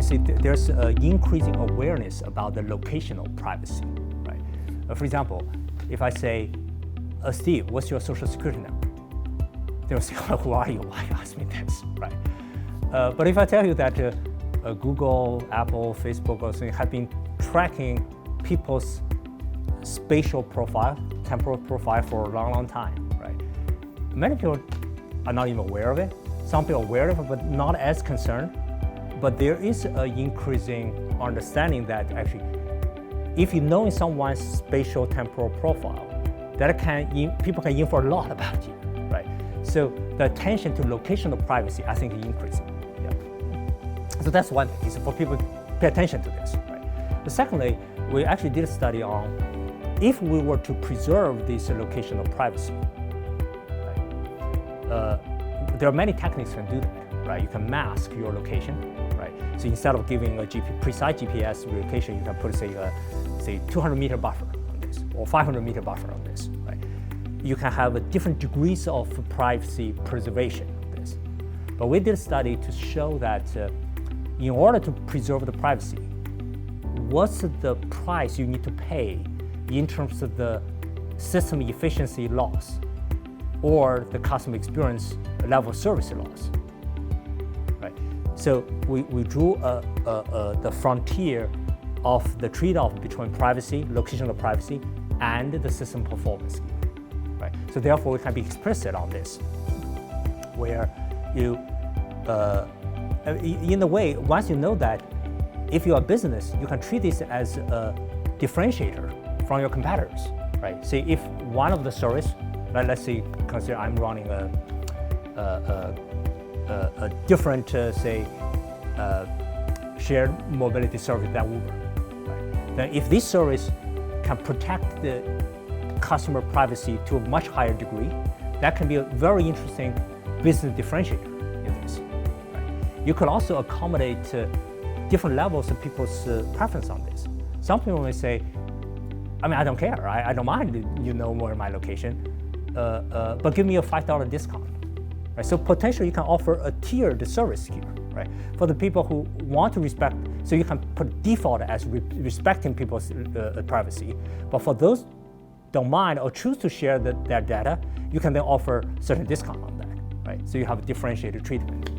see there's increasing awareness about the locational privacy, right? For example, if I say, Steve, what's your social security number? They'll say, who are you? Why you ask me this, right? But if I tell you that Google, Apple, Facebook, or something have been tracking people's spatial profile, temporal profile for a long, long time, right? Many people are not even aware of it. Some people are aware of it, but not as concerned. But there is an increasing understanding that actually, if you know someone's spatial temporal profile, that people can infer a lot about you, right? So the attention to locational privacy, I think, is increasing. Yeah. So that's one thing, is for people to pay attention to this, right? But secondly, we actually did a study on if we were to preserve this locational privacy, right? There are many techniques that can do that, right? You can mask your location, right? So instead of giving a precise GPS location, you can put, say 200-meter buffer on this, or 500-meter buffer on this, right? You can have different degrees of privacy preservation of this. But we did a study to show that in order to preserve the privacy, what's the price you need to pay in terms of the system efficiency loss or the customer experience level of service loss, right? So we drew the frontier of the trade-off between privacy, locational privacy, and the system performance, right? So therefore, we can be explicit on this, where you, in a way, once you know that, if you're a business, you can treat this as a differentiator from your competitors, right? Say if one of the service, let's say, consider I'm running a different, shared mobility service than Uber, right? Then if this service can protect the customer privacy to a much higher degree, that can be a very interesting business differentiator in this, right? You could also accommodate different levels of people's preference on this. Some people may say, I don't care, I don't mind you know more my location, but give me a $5 discount, right? So potentially you can offer a tiered service here, right? For the people who want to respect, so you can put default as respecting people's privacy, but for those don't mind or choose to share their data, you can then offer certain discount on that, right? So you have a differentiated treatment.